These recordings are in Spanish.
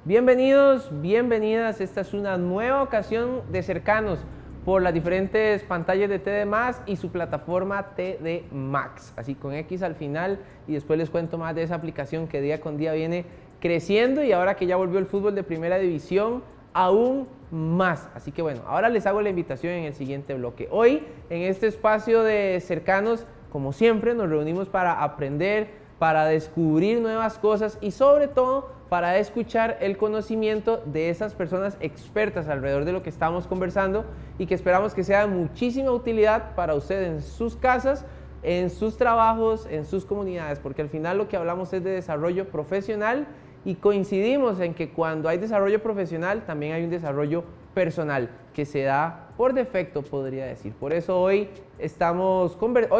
Bienvenidos, bienvenidas. Esta es una nueva ocasión de Cercanos por las diferentes pantallas de TD Más y su plataforma TD Max, así con X al final, y después les cuento más de esa aplicación que día con día viene creciendo y ahora que ya volvió el fútbol de primera división, aún más. Así que bueno, ahora les hago la invitación en el siguiente bloque. Hoy, en este espacio de Cercanos, como siempre, nos reunimos para aprender, para descubrir nuevas cosas y sobre todo para escuchar el conocimiento de esas personas expertas alrededor de lo que estamos conversando y que esperamos que sea de muchísima utilidad para usted en sus casas, en sus trabajos, en sus comunidades, porque al final lo que hablamos es de desarrollo profesional y coincidimos en que cuando hay desarrollo profesional también hay un desarrollo personal que se da por defecto, podría decir. Por eso hoy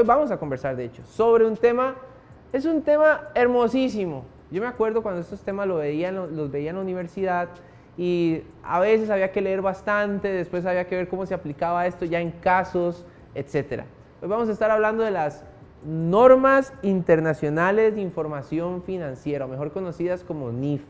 vamos a conversar, de hecho, sobre un tema. Es un tema hermosísimo. Yo me acuerdo cuando estos temas los veía en la universidad y a veces había que leer bastante, después había que ver cómo se aplicaba esto ya en casos, etc. Hoy vamos a estar hablando de las normas internacionales de información financiera, o mejor conocidas como NIF,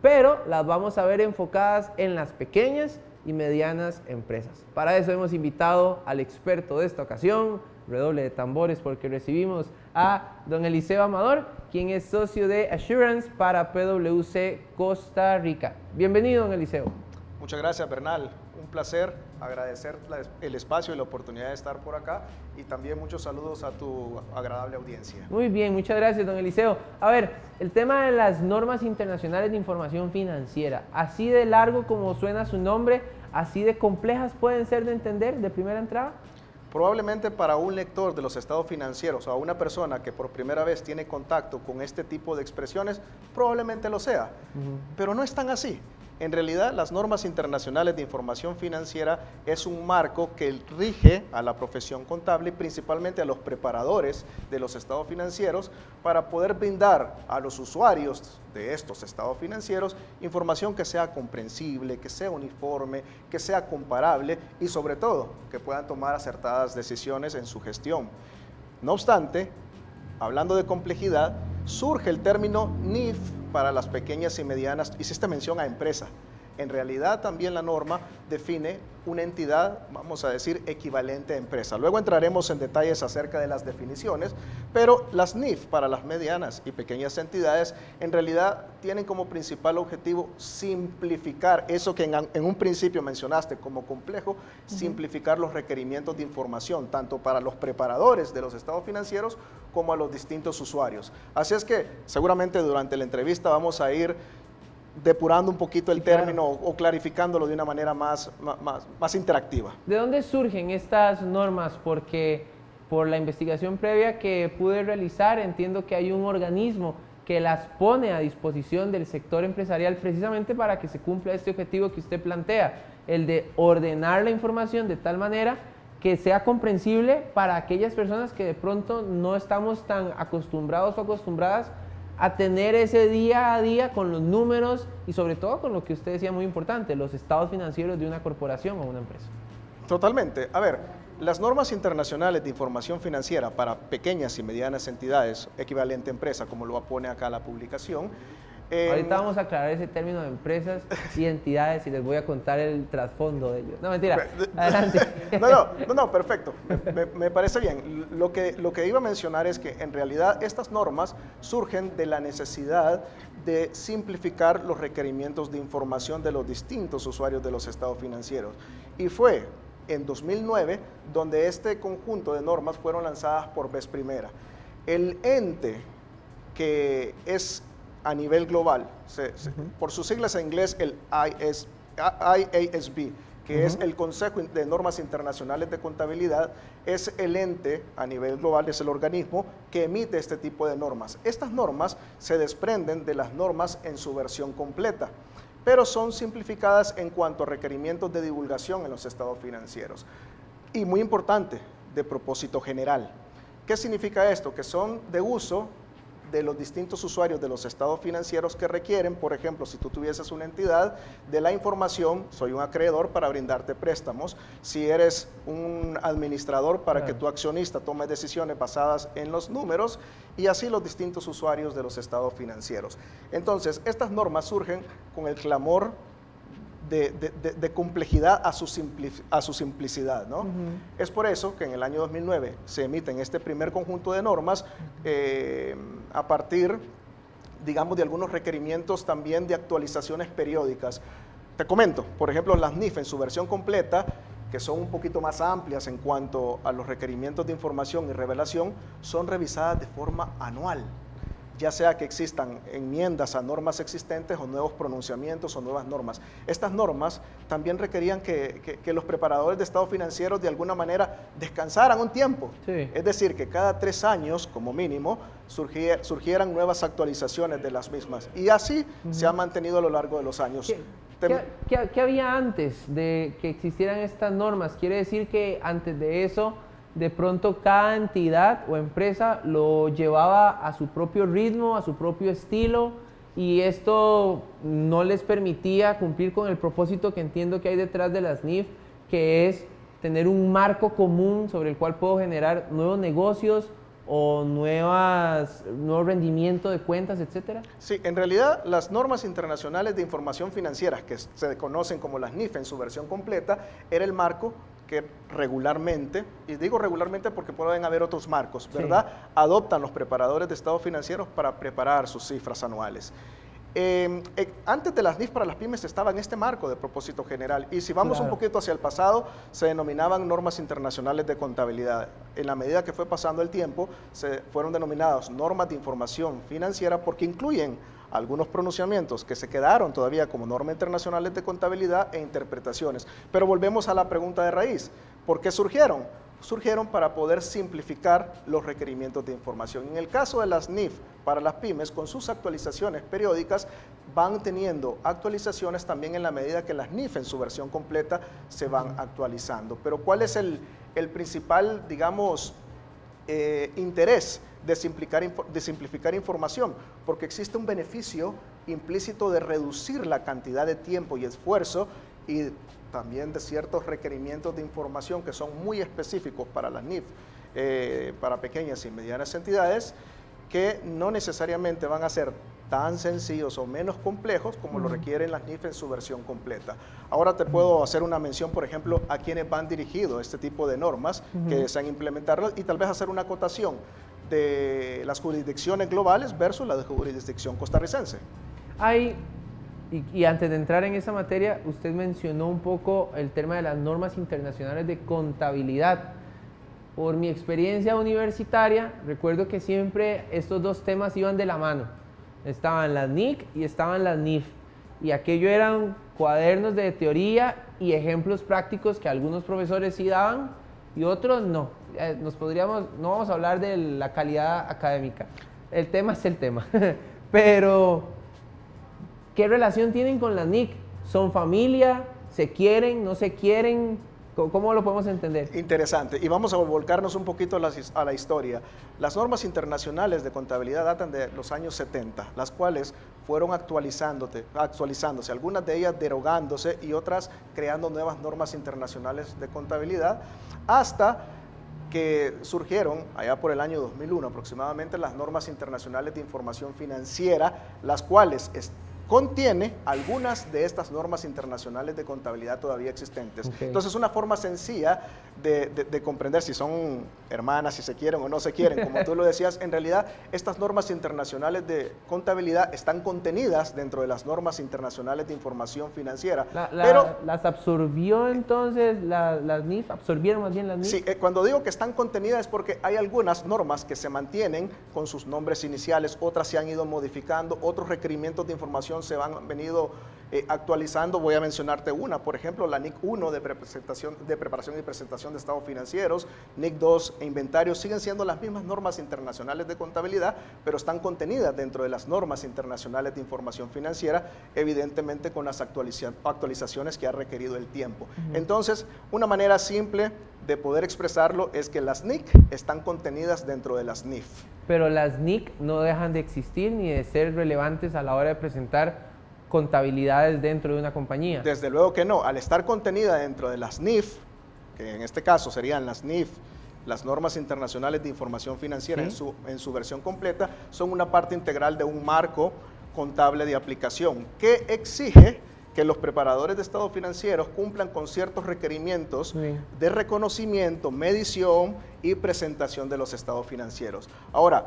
pero las vamos a ver enfocadas en las pequeñas y medianas empresas. Para eso hemos invitado al experto de esta ocasión, redoble de tambores porque recibimos a don Eliseo Amador, quien es socio de Assurance para PwC Costa Rica. Bienvenido, don Eliseo. Muchas gracias, Bernal. Un placer, agradecer el espacio y la oportunidad de estar por acá y también muchos saludos a tu agradable audiencia. Muy bien, muchas gracias, don Eliseo. A ver, el tema de las normas internacionales de información financiera, así de largo como suena su nombre, así de complejas pueden ser de entender de primera entrada. Probablemente para un lector de los estados financieros o a una persona que por primera vez tiene contacto con este tipo de expresiones, probablemente lo sea, pero no es tan así. En realidad, las normas internacionales de información financiera es un marco que rige a la profesión contable y principalmente a los preparadores de los estados financieros para poder brindar a los usuarios de estos estados financieros información que sea comprensible, que sea uniforme, que sea comparable y sobre todo que puedan tomar acertadas decisiones en su gestión. No obstante, hablando de complejidad, surge el término NIF para las pequeñas y medianas, hiciste mención a empresa. En realidad también la norma define una entidad, vamos a decir, equivalente a empresa. Luego entraremos en detalles acerca de las definiciones, pero las NIF para las medianas y pequeñas entidades en realidad tienen como principal objetivo simplificar eso que en un principio mencionaste como complejo, simplificar los requerimientos de información, tanto para los preparadores de los estados financieros como a los distintos usuarios. Así es que seguramente durante la entrevista vamos a ir depurando un poquito el término o clarificándolo de una manera más interactiva. ¿De dónde surgen estas normas? Porque por la investigación previa que pude realizar, entiendo que hay un organismo que las pone a disposición del sector empresarial precisamente para que se cumpla este objetivo que usted plantea, el de ordenar la información de tal manera que sea comprensible para aquellas personas que de pronto no estamos tan acostumbrados o acostumbradas a tener ese día a día con los números y sobre todo con lo que usted decía muy importante, los estados financieros de una corporación o una empresa. Totalmente. A ver, las normas internacionales de información financiera para pequeñas y medianas entidades, equivalente a empresa, como lo pone acá la publicación. Ahorita vamos a aclarar ese término de empresas y entidades y les voy a contar el trasfondo de ellos. No, mentira. Adelante. No, perfecto. Me parece bien. Lo que iba a mencionar es que en realidad estas normas surgen de la necesidad de simplificar los requerimientos de información de los distintos usuarios de los estados financieros. Y fue en 2009 donde este conjunto de normas fueron lanzadas por vez primera. El ente que es a nivel global, por sus siglas en inglés, el IASB, que es el Consejo de Normas Internacionales de Contabilidad, es el ente a nivel global, es el organismo que emite este tipo de normas. Estas normas se desprenden de las normas en su versión completa, pero son simplificadas en cuanto a requerimientos de divulgación en los estados financieros. Y muy importante, de propósito general. ¿Qué significa esto? Que son de uso de los distintos usuarios de los estados financieros que requieren, por ejemplo, si tú tuvieses una entidad, de la información, soy un acreedor para brindarte préstamos, si eres un administrador para que tu accionista tome decisiones basadas en los números, y así los distintos usuarios de los estados financieros. Entonces, estas normas surgen con el clamor de complejidad a su simplicidad, ¿no? Es por eso que en el año 2009 se emiten este primer conjunto de normas a partir, digamos, de algunos requerimientos también de actualizaciones periódicas. Te comento, por ejemplo, las NIF en su versión completa, que son un poquito más amplias en cuanto a los requerimientos de información y revelación, son revisadas de forma anual, ya sea que existan enmiendas a normas existentes o nuevos pronunciamientos o nuevas normas. Estas normas también requerían que los preparadores de estados financieros de alguna manera descansaran un tiempo. Sí. Es decir, que cada 3 años, como mínimo, surgieran nuevas actualizaciones de las mismas. Y así se ha mantenido a lo largo de los años. ¿Qué había antes de que existieran estas normas? Quiere decir que antes de eso, de pronto cada entidad o empresa lo llevaba a su propio ritmo, a su propio estilo, y esto no les permitía cumplir con el propósito que entiendo que hay detrás de las NIF, que es tener un marco común sobre el cual puedo generar nuevos negocios o nuevo rendimiento de cuentas, etcétera. Sí, en realidad las normas internacionales de información financiera, que se conocen como las NIF en su versión completa, era el marco que regularmente, y digo regularmente porque pueden haber otros marcos, ¿verdad? Sí. Adoptan los preparadores de estados financieros para preparar sus cifras anuales. Antes de las NIF para las pymes estaba en este marco de propósito general, y si vamos un poquito hacia el pasado, se denominaban normas internacionales de contabilidad. En la medida que fue pasando el tiempo, se fueron denominadas normas de información financiera porque incluyen algunos pronunciamientos que se quedaron todavía como normas internacionales de contabilidad e interpretaciones. Pero volvemos a la pregunta de raíz. ¿Por qué surgieron? Surgieron para poder simplificar los requerimientos de información. En el caso de las NIF para las pymes, con sus actualizaciones periódicas, van teniendo actualizaciones también en la medida que las NIF en su versión completa se van actualizando. Pero ¿cuál es el principal, digamos, interés de simplificar información? Porque existe un beneficio implícito de reducir la cantidad de tiempo y esfuerzo, y también de ciertos requerimientos de información que son muy específicos para las NIF, para pequeñas y medianas entidades, que no necesariamente van a ser tan sencillos o menos complejos como lo requieren las NIF en su versión completa. Ahora te puedo hacer una mención, por ejemplo, a quienes van dirigidos este tipo de normas que desean implementarlas, y tal vez hacer una acotación de las jurisdicciones globales versus la de jurisdicción costarricense. Y antes de entrar en esa materia, usted mencionó un poco el tema de las normas internacionales de contabilidad. Por mi experiencia universitaria, recuerdo que siempre estos dos temas iban de la mano. Estaban las NIC y estaban las NIF. Y aquello eran cuadernos de teoría y ejemplos prácticos que algunos profesores sí daban y otros no. No vamos a hablar de la calidad académica. El tema es el tema. Pero, ¿qué relación tienen con las NIC? ¿Son familia? ¿Se quieren? ¿No se quieren? ¿Cómo lo podemos entender? Interesante. Y vamos a volcarnos un poquito a la historia. Las normas internacionales de contabilidad datan de los años 70, las cuales fueron actualizándose, algunas de ellas derogándose y otras creando nuevas normas internacionales de contabilidad, hasta que surgieron allá por el año 2001 aproximadamente las normas internacionales de información financiera, las cuales contiene algunas de estas normas internacionales de contabilidad todavía existentes. Okay. Entonces, una forma sencilla de comprender si son hermanas, si se quieren o no se quieren, como tú lo decías, en realidad estas normas internacionales de contabilidad están contenidas dentro de las normas internacionales de información financiera. ¿Las absorbió entonces las NIF? ¿Absorbieron más bien las NIF? Sí, cuando digo que están contenidas es porque hay algunas normas que se mantienen con sus nombres iniciales, otras se han ido modificando, otros requerimientos de información se han venido actualizando. Voy a mencionarte una, por ejemplo, la NIC 1 de preparación y presentación de estados financieros, NIC 2 e inventarios, siguen siendo las mismas normas internacionales de contabilidad, pero están contenidas dentro de las normas internacionales de información financiera, evidentemente con las actualizaciones que ha requerido el tiempo. Entonces, una manera simple de poder expresarlo es que las NIC están contenidas dentro de las NIF. Pero las NIC no dejan de existir ni de ser relevantes a la hora de presentar contabilidades dentro de una compañía. Desde luego que no. Al estar contenida dentro de las NIF, que en este caso serían las NIF, las normas internacionales de información financiera, ¿sí?, en su versión completa, son una parte integral de un marco contable de aplicación que exige que los preparadores de estados financieros cumplan con ciertos requerimientos, sí, de reconocimiento, medición y presentación de los estados financieros. Ahora,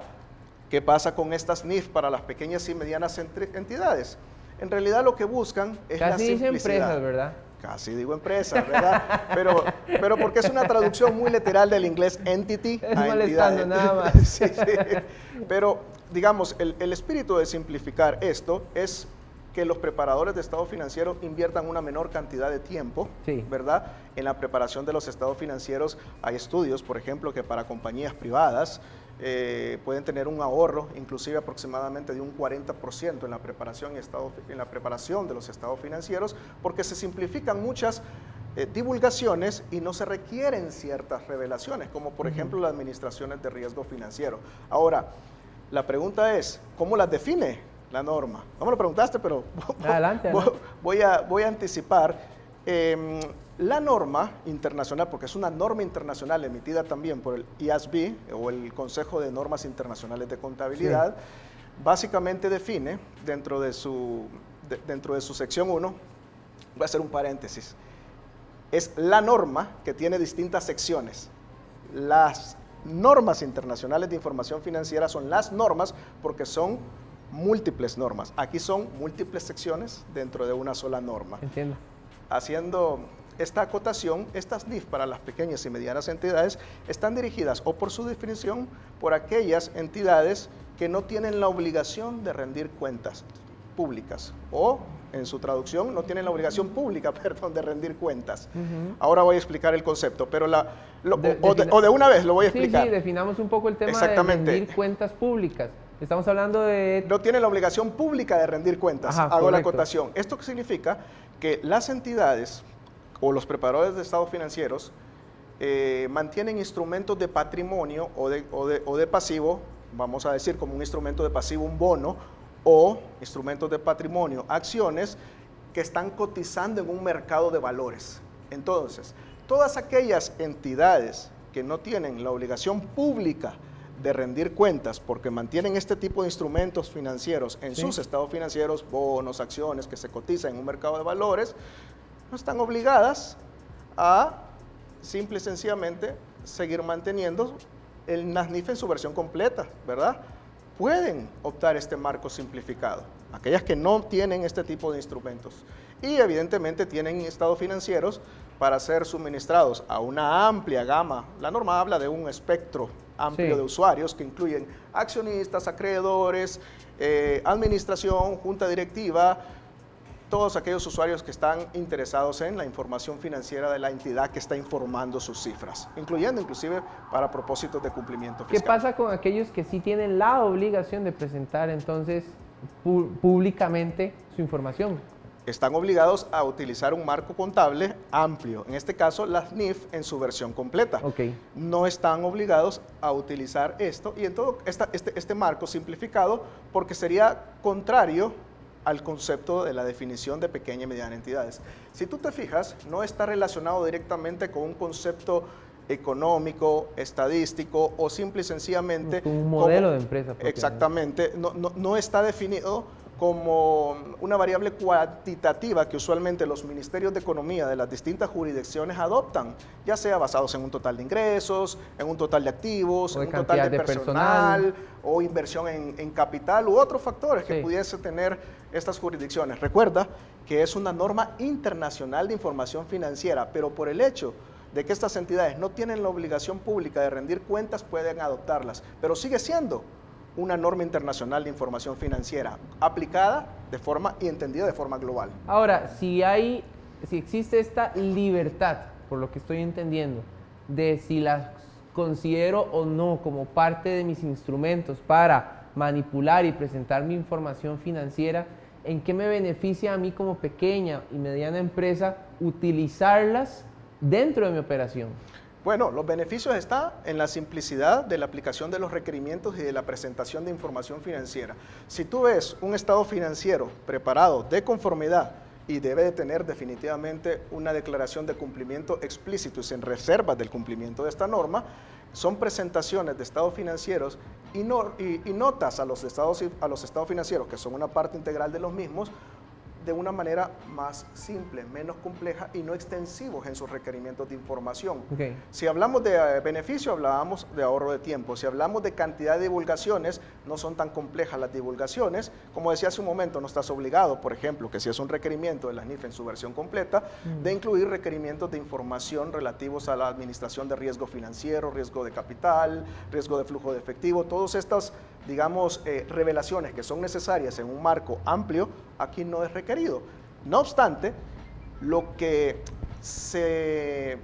¿qué pasa con estas NIF para las pequeñas y medianas entidades? En realidad lo que buscan es la simplicidad. Casi dice empresas, ¿verdad? Casi digo empresas, ¿verdad? pero porque es una traducción muy literal del inglés entity a entidad. Nada más. Sí, sí. Pero, digamos, el espíritu de simplificar esto es que los preparadores de estados financieros inviertan una menor cantidad de tiempo, sí, ¿verdad?, en la preparación de los estados financieros. Hay estudios, por ejemplo, que para compañías privadas pueden tener un ahorro, inclusive aproximadamente de un 40% en la preparación de los estados financieros, porque se simplifican muchas divulgaciones y no se requieren ciertas revelaciones, como por ejemplo las administraciones de riesgo financiero. Ahora, la pregunta es, ¿cómo las define la norma? No me lo preguntaste, pero adelante. Voy a anticipar. La norma internacional, porque es una norma internacional emitida también por el IASB o el Consejo de Normas Internacionales de Contabilidad, sí, básicamente define dentro de su sección 1, voy a hacer un paréntesis, es la norma que tiene distintas secciones. Las normas internacionales de información financiera son las normas porque son múltiples normas. Aquí son múltiples secciones dentro de una sola norma. Entiendo. Haciendo esta acotación, estas NIF para las pequeñas y medianas entidades están dirigidas, o por su definición, por aquellas entidades que no tienen la obligación de rendir cuentas públicas, o en su traducción, no tienen la obligación pública, perdón, de rendir cuentas. Ahora voy a explicar el concepto, pero de una vez lo voy a explicar. Sí, definamos un poco el tema de rendir cuentas públicas. Estamos hablando de... No tienen la obligación pública de rendir cuentas. Ajá, hago correcto. La acotación. Esto significa que las entidades o los preparadores de estados financieros mantienen instrumentos de patrimonio o de pasivo, vamos a decir como un instrumento de pasivo un bono, o instrumentos de patrimonio, acciones que están cotizando en un mercado de valores. Entonces, todas aquellas entidades que no tienen la obligación pública de rendir cuentas porque mantienen este tipo de instrumentos financieros en sus estados financieros, bonos, acciones que se cotizan en un mercado de valores, no están obligadas a simple y sencillamente seguir manteniendo el NASNIF en su versión completa, ¿verdad? Pueden optar este marco simplificado, aquellas que no tienen este tipo de instrumentos y evidentemente tienen estados financieros para ser suministrados a una amplia gama. La norma habla de un espectro amplio de usuarios que incluyen accionistas, acreedores, administración, junta directiva, todos aquellos usuarios que están interesados en la información financiera de la entidad que está informando sus cifras, incluyendo inclusive para propósitos de cumplimiento fiscal. ¿Qué pasa con aquellos que sí tienen la obligación de presentar entonces públicamente su información? Están obligados a utilizar un marco contable amplio, en este caso las NIF en su versión completa. No están obligados a utilizar esto y en todo este marco simplificado porque sería contrario al concepto de la definición de pequeña y mediana entidades. Si tú te fijas, no está relacionado directamente con un concepto económico, estadístico o simple y sencillamente un modelo de empresa. Exactamente, no está definido como una variable cuantitativa que usualmente los ministerios de economía de las distintas jurisdicciones adoptan, ya sea basados en un total de ingresos, en un total de activos, en un total de personal o inversión en capital u otros factores que pudiese tener estas jurisdicciones. Recuerda que es una norma internacional de información financiera, pero por el hecho de que estas entidades no tienen la obligación pública de rendir cuentas, pueden adoptarlas, pero sigue siendo una norma internacional de información financiera aplicada de forma y entendida de forma global. Ahora, si existe esta libertad, por lo que estoy entendiendo, de si las considero o no como parte de mis instrumentos para manipular y presentar mi información financiera, ¿en qué me beneficia a mí como pequeña y mediana empresa utilizarlas dentro de mi operación? Bueno, los beneficios están en la simplicidad de la aplicación de los requerimientos y de la presentación de información financiera. Si tú ves un estado financiero preparado de conformidad y debe de tener definitivamente una declaración de cumplimiento explícito y sin reservas del cumplimiento de esta norma, son presentaciones de estados financieros y notas a los estados financieros, que son una parte integral de los mismos, de una manera más simple, menos compleja y no extensivos en sus requerimientos de información. Okay. Si hablamos de beneficio, hablábamos de ahorro de tiempo. Si hablamos de cantidad de divulgaciones, no son tan complejas las divulgaciones. Como decía hace un momento, no estás obligado, por ejemplo, que si es un requerimiento de la NIF en su versión completa, de incluir requerimientos de información relativos a la administración de riesgo financiero, riesgo de capital, riesgo de flujo de efectivo, todas estas, digamos, revelaciones que son necesarias en un marco amplio, aquí no es requerido. No obstante, lo que se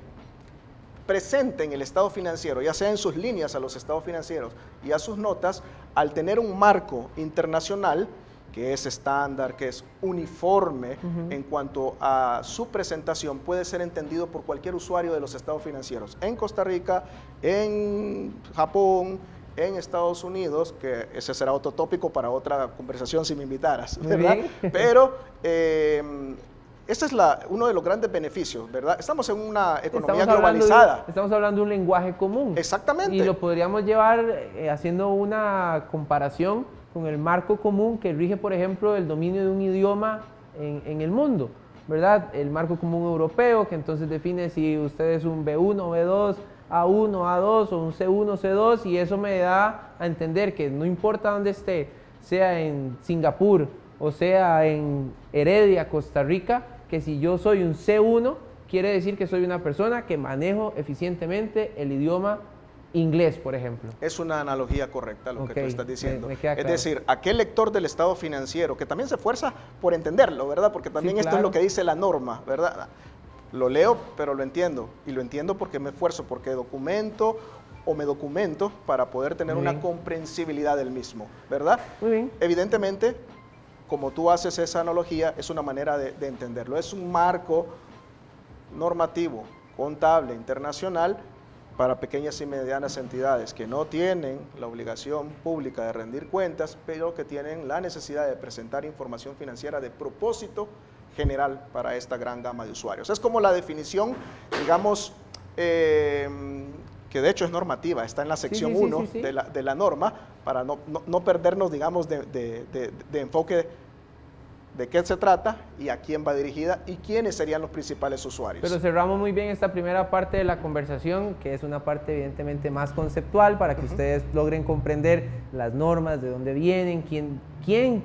presente en el estado financiero, ya sea en sus líneas a los estados financieros y a sus notas, al tener un marco internacional que es estándar, que es uniforme en cuanto a su presentación, puede ser entendido por cualquier usuario de los estados financieros en Costa Rica, en Japón, en Estados Unidos, que ese será otro tópico para otra conversación si me invitaras, ¿verdad? Pero ese es uno de los grandes beneficios, ¿verdad? Estamos en una economía globalizada. Estamos hablando de un lenguaje común. Exactamente. Y lo podríamos llevar haciendo una comparación con el marco común que rige, por ejemplo, el dominio de un idioma en el mundo, ¿verdad? El marco común europeo, que entonces define si usted es un B1, B2, A1, A2 o un C1, C2, y eso me da a entender que no importa dónde esté, sea en Singapur o sea en Heredia, Costa Rica, que si yo soy un C1, quiere decir que soy una persona que manejo eficientemente el idioma inglés, por ejemplo. Es una analogía correcta lo que tú estás diciendo. Me queda claro. Es decir, aquel lector del estado financiero, que también se esfuerza por entenderlo, ¿verdad? Porque también Sí, esto claro. es lo que dice la norma, ¿verdad? Lo leo, pero lo entiendo. Y lo entiendo porque me esfuerzo, porque documento para poder tener una comprensibilidad del mismo, ¿verdad? Muy bien. Evidentemente, como tú haces esa analogía, es una manera de entenderlo. Es un marco normativo, contable, internacional, para pequeñas y medianas entidades que no tienen la obligación pública de rendir cuentas, pero que tienen la necesidad de presentar información financiera de propósito general para esta gran gama de usuarios. Es como la definición, digamos, que de hecho es normativa, está en la sección 1 de la norma, para no perdernos, digamos, de enfoque de qué se trata y a quién va dirigida y quiénes serían los principales usuarios. Pero cerramos muy bien esta primera parte de la conversación, que es una parte evidentemente más conceptual para que ustedes logren comprender las normas, de dónde vienen, quién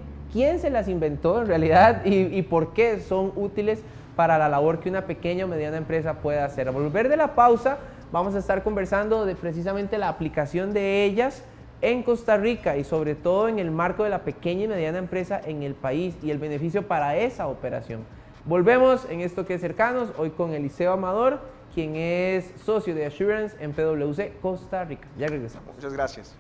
se las inventó en realidad y por qué son útiles para la labor que una pequeña o mediana empresa puede hacer. Al volver de la pausa, vamos a estar conversando de precisamente la aplicación de ellas en Costa Rica y sobre todo en el marco de la pequeña y mediana empresa en el país y el beneficio para esa operación. Volvemos en esto que es Cercanos, hoy con Eliseo Amador, quien es socio de Assurance en PwC Costa Rica. Ya regresamos. Muchas gracias.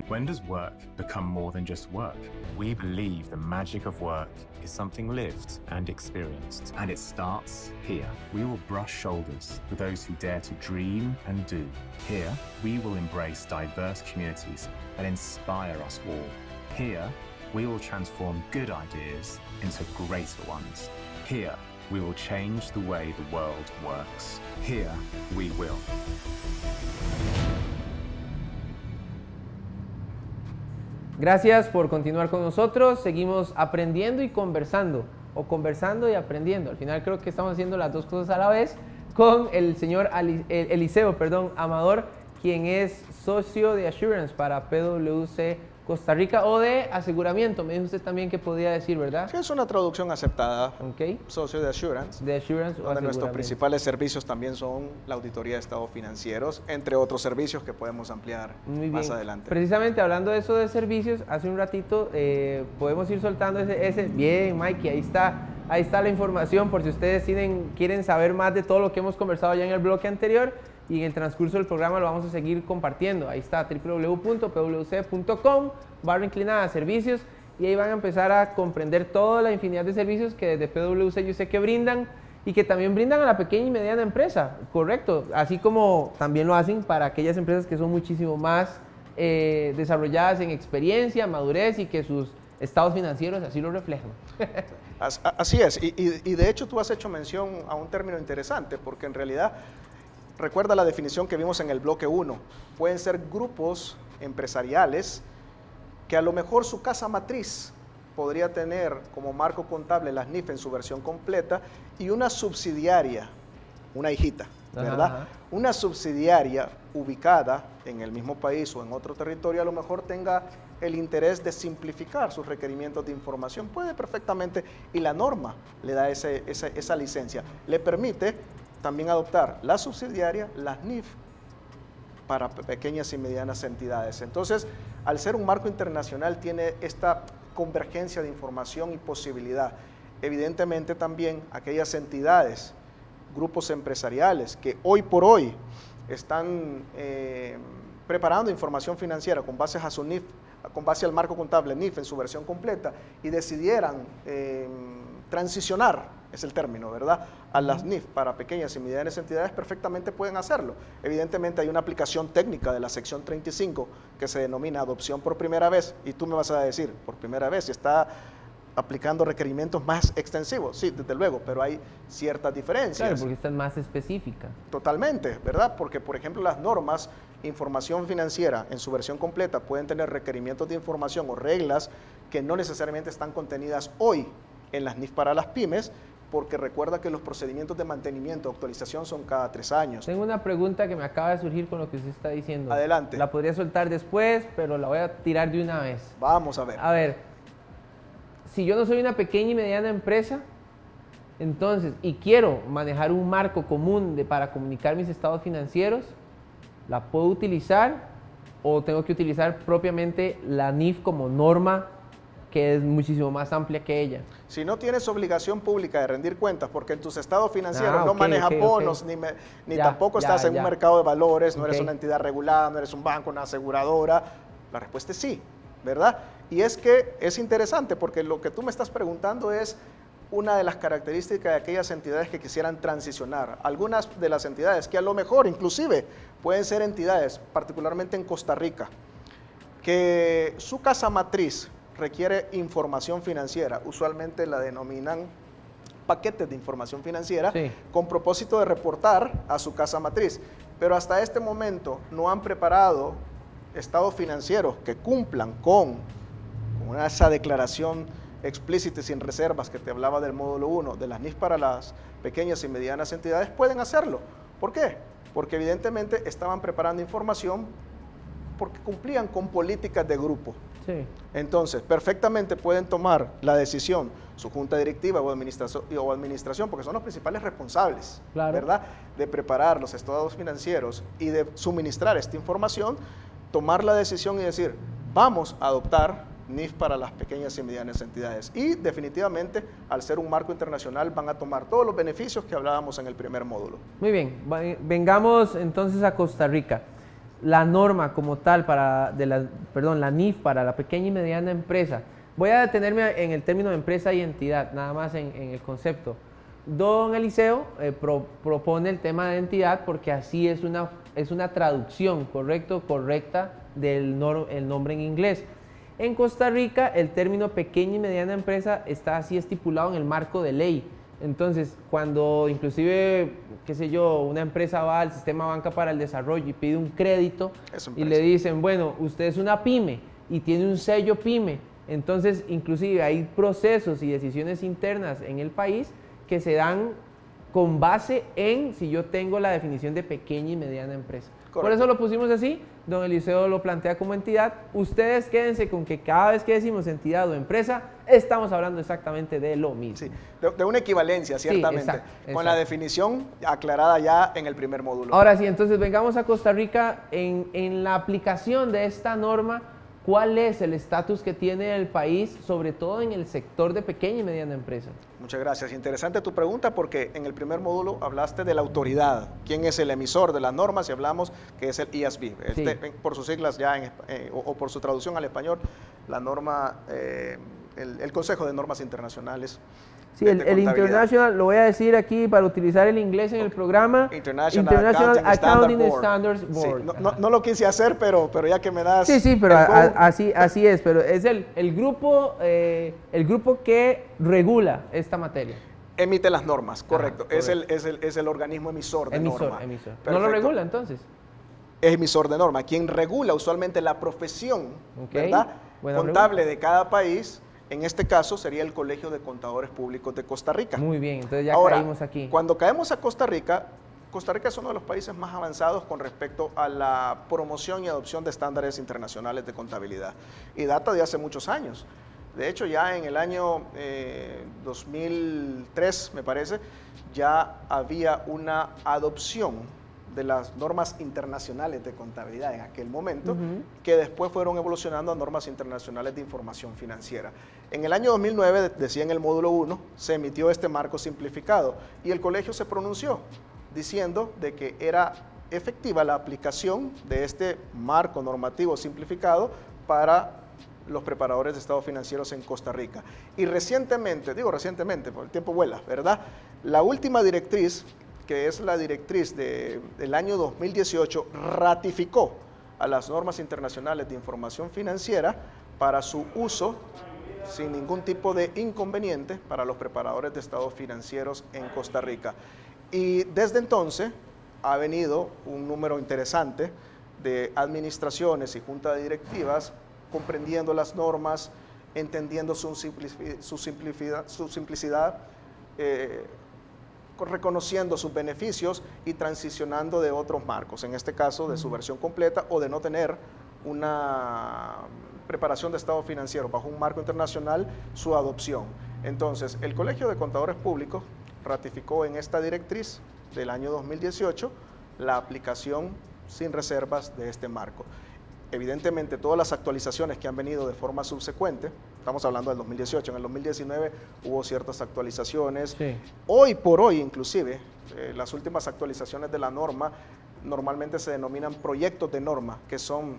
When does work become more than just work? We believe the magic of work is something lived and experienced, and it starts here. We will brush shoulders with those who dare to dream and do. Here, we will embrace diverse communities that inspire us all. Here, we will transform good ideas into greater ones. Here, we will change the way the world works. Here, we will. Gracias por continuar con nosotros. Seguimos aprendiendo y conversando, o conversando y aprendiendo. Al final creo que estamos haciendo las dos cosas a la vez con el señor Eliseo Amador, quien es socio de Assurance para PwC Costa Rica, o de aseguramiento, me dijo usted también que podía decir, ¿verdad? Sí, es una traducción aceptada. Okay. Socio de Assurance. De Assurance o donde nuestros principales servicios también son la auditoría de estados financieros, entre otros servicios que podemos ampliar más adelante. Precisamente hablando de eso de servicios, hace un ratito podemos ir soltando ese bien, Mikey, ahí está. Ahí está la información por si ustedes quieren saber más de todo lo que hemos conversado ya en el bloque anterior, y en el transcurso del programa lo vamos a seguir compartiendo. Ahí está www.pwc.com/servicios, y ahí van a empezar a comprender toda la infinidad de servicios que desde PwC yo sé que brindan, y que también brindan a la pequeña y mediana empresa, correcto, así como también lo hacen para aquellas empresas que son muchísimo más desarrolladas en experiencia, madurez, y que sus estados financieros así lo reflejan. Así es, y de hecho tú has hecho mención a un término interesante, porque en realidad, recuerda la definición que vimos en el bloque 1, pueden ser grupos empresariales que a lo mejor su casa matriz podría tener como marco contable las NIF en su versión completa, y una subsidiaria, una hijita, ¿verdad? Ajá. Una subsidiaria ubicada en el mismo país o en otro territorio a lo mejor tenga el interés de simplificar sus requerimientos de información. Puede perfectamente, y la norma le da esa licencia. Le permite también adoptar la subsidiaria, las NIF, para pequeñas y medianas entidades. Entonces, al ser un marco internacional, tiene esta convergencia de información y posibilidad. Evidentemente también aquellas entidades, grupos empresariales que hoy por hoy están preparando información financiera con base a su NIF, con base al marco contable NIF en su versión completa, y decidieran transicionar, es el término, ¿verdad?, a las NIF para pequeñas y medianas entidades, perfectamente pueden hacerlo. Evidentemente hay una aplicación técnica de la sección 35 que se denomina adopción por primera vez, y tú me vas a decir, por primera vez, y está aplicando requerimientos más extensivos, sí, desde luego, pero hay ciertas diferencias. Claro, porque esta es más específica. Totalmente, ¿verdad? Porque, por ejemplo, las normas, información financiera en su versión completa pueden tener requerimientos de información o reglas que no necesariamente están contenidas hoy en las NIF para las pymes, porque recuerda que los procedimientos de mantenimiento o actualización son cada 3 años. Tengo una pregunta que me acaba de surgir con lo que usted está diciendo. Adelante. La podría soltar después, pero la voy a tirar de una vez. Vamos a ver. A ver, si yo no soy una pequeña y mediana empresa, entonces, y quiero manejar un marco común para comunicar mis estados financieros, ¿la puedo utilizar o tengo que utilizar propiamente la NIF como norma, que es muchísimo más amplia que ella? Si no tienes obligación pública de rendir cuentas, porque en tus estados financieros no manejas bonos, ni tampoco estás en un mercado de valores, no eres una entidad regulada, no eres un banco, una aseguradora, la respuesta es sí, ¿verdad? Y es que es interesante, porque lo que tú me estás preguntando es una de las características de aquellas entidades que quisieran transicionar. Algunas de las entidades que a lo mejor inclusive pueden ser entidades, particularmente en Costa Rica, que su casa matriz requiere información financiera, usualmente la denominan paquetes de información financiera, sí, con propósito de reportar a su casa matriz, pero hasta este momento no han preparado estados financieros que cumplan con esa declaración explícita y sin reservas que te hablaba del módulo 1 de las NIF para las pequeñas y medianas entidades. Pueden hacerlo. ¿Por qué? Porque evidentemente estaban preparando información porque cumplían con políticas de grupo. Sí. Entonces, perfectamente pueden tomar la decisión, su junta directiva o administración, porque son los principales responsables, claro, ¿verdad?, de preparar los estados financieros y de suministrar esta información, tomar la decisión y decir, vamos a adoptar NIF para las pequeñas y medianas entidades. Y definitivamente, al ser un marco internacional, van a tomar todos los beneficios que hablábamos en el primer módulo. Muy bien, vengamos entonces a Costa Rica. La norma como tal la NIF para la pequeña y mediana empresa. Voy a detenerme en el término de empresa y entidad, nada más en el concepto. Don Eliseo propone el tema de entidad porque así es una traducción correcta del nombre en inglés. En Costa Rica, el término pequeña y mediana empresa está así estipulado en el marco de ley. Entonces, cuando inclusive, qué sé yo, una empresa va al Sistema Banca para el Desarrollo y pide un crédito y le dicen, bueno, usted es una pyme y tiene un sello pyme, entonces inclusive hay procesos y decisiones internas en el país que se dan con base en si yo tengo la definición de pequeña y mediana empresa. Correcto. Por eso lo pusimos así, don Eliseo lo plantea como entidad. Ustedes quédense con que cada vez que decimos entidad o empresa, estamos hablando exactamente de lo mismo. Sí, de una equivalencia, ciertamente, sí, exacto, con la definición aclarada ya en el primer módulo. Ahora sí, entonces vengamos a Costa Rica en la aplicación de esta norma. ¿cuál es el estatus que tiene el país, sobre todo en el sector de pequeña y mediana empresa? Muchas gracias. Interesante tu pregunta porque en el primer módulo hablaste de la autoridad. ¿Quién es el emisor de las normas? Y hablamos que es el IASB. Sí. Por sus siglas ya, o por su traducción al español, la norma, el Consejo de Normas Internacionales. Sí, el International, lo voy a decir aquí para utilizar el inglés en el programa. International Accounting Standards Board. Sí, no lo quise hacer, pero ya que me das... Sí, pero así es, pero es el grupo que regula esta materia. Emite las normas, correcto. Correcto. Es el organismo emisor de norma. Emisor. Perfecto. ¿No lo regula entonces? Es emisor de norma. Quien regula usualmente la profesión, ¿verdad? Contable de cada país. En este caso sería el Colegio de Contadores Públicos de Costa Rica. Muy bien, entonces ya Ahora, caímos aquí. Cuando caemos a Costa Rica es uno de los países más avanzados con respecto a la promoción y adopción de estándares internacionales de contabilidad. Y data de hace muchos años. De hecho, ya en el año 2003, me parece, ya había una adopción de las normas internacionales de contabilidad en aquel momento, que después fueron evolucionando a normas internacionales de información financiera. En el año 2009, decía en el módulo 1, se emitió este marco simplificado y el colegio se pronunció diciendo de que era efectiva la aplicación de este marco normativo simplificado para los preparadores de estados financieros en Costa Rica. Y recientemente, digo recientemente, porque el tiempo vuela, ¿verdad? La última directriz, que es la directriz del año 2018, ratificó a las normas internacionales de información financiera para su uso sin ningún tipo de inconveniente para los preparadores de estados financieros en Costa Rica. Y desde entonces ha venido un número interesante de administraciones y juntas de directivas comprendiendo las normas, entendiendo su simplicidad, reconociendo sus beneficios y transicionando de otros marcos, en este caso de su versión completa o de no tener una preparación de estado financiero bajo un marco internacional, su adopción. Entonces, el Colegio de Contadores Públicos ratificó en esta directriz del año 2018 la aplicación sin reservas de este marco. Evidentemente, todas las actualizaciones que han venido de forma subsecuente, estamos hablando del 2018, en el 2019 hubo ciertas actualizaciones. Sí. Hoy por hoy, inclusive, las últimas actualizaciones de la norma normalmente se denominan proyectos de norma, que son,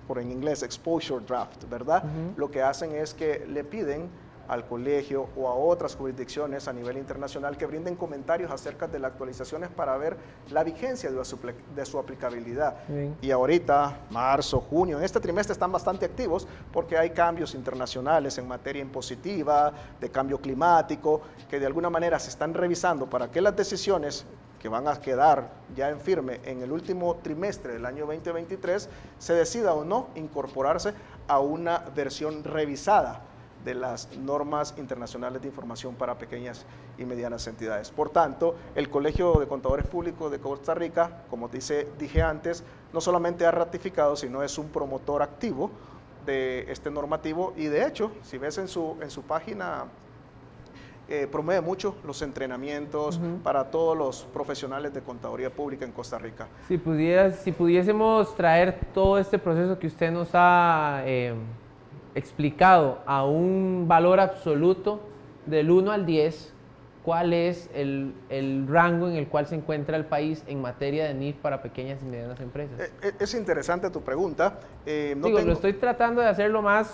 por en inglés, exposure draft, ¿verdad? Lo que hacen es que le piden al colegio o a otras jurisdicciones a nivel internacional que brinden comentarios acerca de las actualizaciones para ver la vigencia de su aplicabilidad. Bien. Y ahorita, marzo, junio, en este trimestre están bastante activos porque hay cambios internacionales en materia impositiva, de cambio climático, que de alguna manera se están revisando para que las decisiones que van a quedar ya en firme en el último trimestre del año 2023 se decida o no incorporarse a una versión revisada de las normas internacionales de información para pequeñas y medianas entidades. Por tanto, el Colegio de Contadores Públicos de Costa Rica, como dije antes, no solamente ha ratificado, sino es un promotor activo de este normativo y de hecho, si ves en su página, promueve mucho los entrenamientos para todos los profesionales de contaduría pública en Costa Rica. Si pudiésemos traer todo este proceso que usted nos ha explicado a un valor absoluto del 1 al 10, ¿cuál es el rango en el cual se encuentra el país en materia de NIF para pequeñas y medianas empresas? Es interesante tu pregunta. Lo estoy tratando de hacer lo más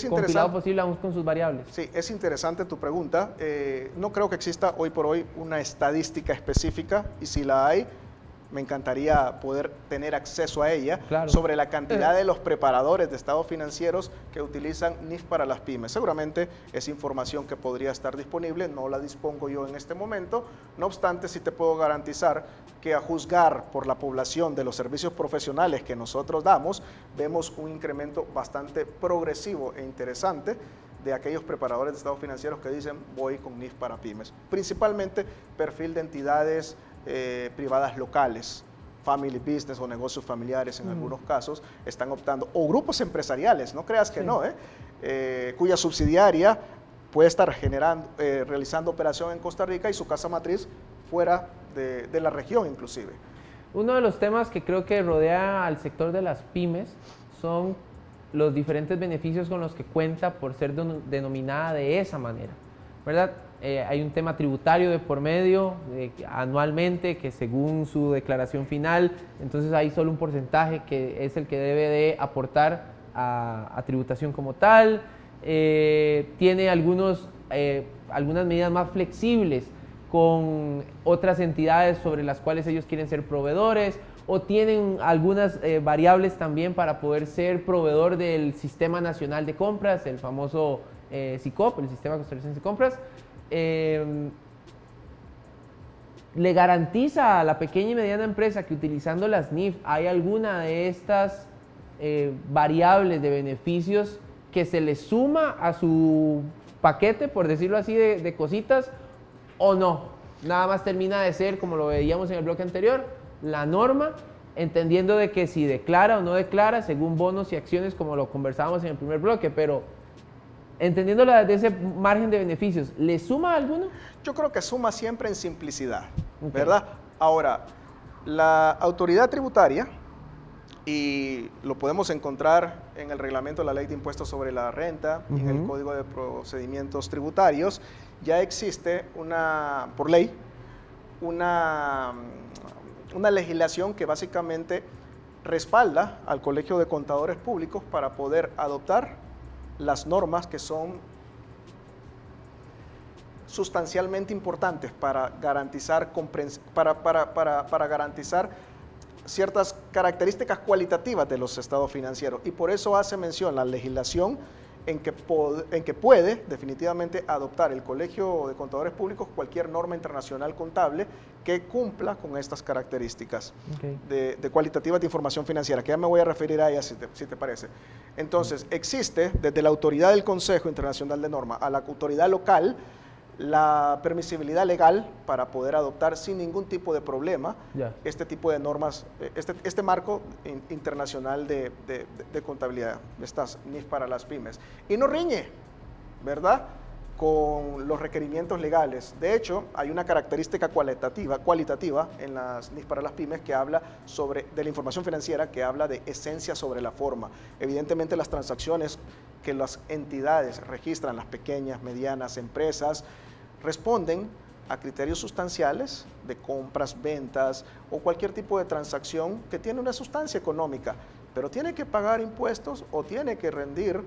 compilado posible aún con sus variables. Sí, es interesante tu pregunta. No creo que exista hoy por hoy una estadística específica y si la hay, me encantaría poder tener acceso a ella, claro, sobre la cantidad de los preparadores de estados financieros que utilizan NIF para las pymes. Seguramente es información que podría estar disponible, no la dispongo yo en este momento, no obstante sí te puedo garantizar que a juzgar por la población de los servicios profesionales que nosotros damos, vemos un incremento bastante progresivo e interesante de aquellos preparadores de estados financieros que dicen voy con NIF para pymes, principalmente perfil de entidades privadas locales, family business o negocios familiares en algunos casos están optando, o grupos empresariales, no creas que no, cuya subsidiaria puede estar realizando operación en Costa Rica y su casa matriz fuera de la región inclusive. Uno de los temas que creo que rodea al sector de las pymes son los diferentes beneficios con los que cuenta por ser denominada de esa manera, ¿verdad? Hay un tema tributario de por medio anualmente que según su declaración final, entonces hay solo un porcentaje que es el que debe de aportar a tributación como tal. Tiene algunas medidas más flexibles con otras entidades sobre las cuales ellos quieren ser proveedores, o tienen algunas variables también para poder ser proveedor del Sistema Nacional de Compras, el famoso SICOP, el Sistema Costarricense de Compras. Le garantiza a la pequeña y mediana empresa que utilizando las NIF hay alguna de estas variables de beneficios que se le suma a su paquete, por decirlo así, de cositas, o no. Nada más termina de ser, como lo veíamos en el bloque anterior, la norma, entendiendo de que si declara o no declara, según bonos y acciones, como lo conversábamos en el primer bloque, pero entendiéndolo desde ese margen de beneficios, ¿le suma alguno? Yo creo que suma siempre en simplicidad, ¿verdad? Ahora, la autoridad tributaria, y lo podemos encontrar en el reglamento de la Ley de Impuestos sobre la Renta y en el Código de Procedimientos Tributarios, ya existe por ley una legislación que básicamente respalda al Colegio de Contadores Públicos para poder adoptar las normas que son sustancialmente importantes para garantizar, para garantizar ciertas características cualitativas de los estados financieros. Y por eso hace mención la legislación en que puede definitivamente adoptar el Colegio de Contadores Públicos cualquier norma internacional contable que cumpla con estas características de cualitativas de información financiera, que ya me voy a referir a ellas si te parece. Entonces, existe desde la autoridad del Consejo Internacional de Norma a la autoridad local la permisibilidad legal para poder adoptar sin ningún tipo de problema este tipo de normas, este marco internacional de contabilidad, estas NIF para las pymes. Y no riñe, ¿verdad?, con los requerimientos legales. De hecho, hay una característica cualitativa en las NIF para las pymes que habla de la información financiera, que habla de esencia sobre la forma. Evidentemente, las transacciones que las entidades registran, las pequeñas, medianas empresas, responden a criterios sustanciales de compras, ventas o cualquier tipo de transacción que tiene una sustancia económica, pero tiene que pagar impuestos o tiene que rendir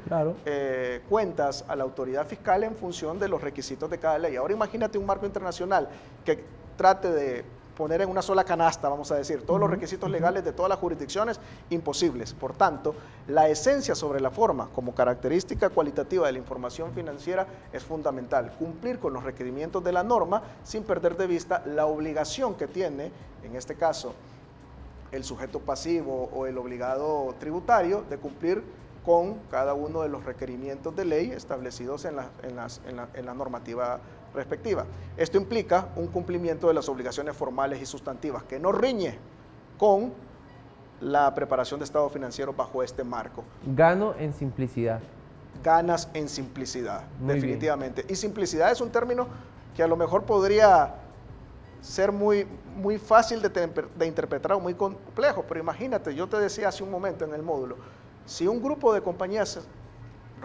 cuentas a la autoridad fiscal en función de los requisitos de cada ley. Ahora imagínate un marco internacional que trate de poner en una sola canasta, vamos a decir, todos los requisitos legales de todas las jurisdicciones, imposibles. Por tanto, la esencia sobre la forma como característica cualitativa de la información financiera es fundamental. Cumplir con los requerimientos de la norma sin perder de vista la obligación que tiene, en este caso, el sujeto pasivo o el obligado tributario de cumplir con cada uno de los requerimientos de ley establecidos en la normativa respectiva. Esto implica un cumplimiento de las obligaciones formales y sustantivas que no riñe con la preparación de estados financieros bajo este marco. Gano en simplicidad. Ganas en simplicidad, Muy definitivamente. Bien. Y simplicidad es un término que a lo mejor podría ser muy fácil de interpretar o muy complejo, pero imagínate, yo te decía hace un momento en el módulo, si un grupo de compañías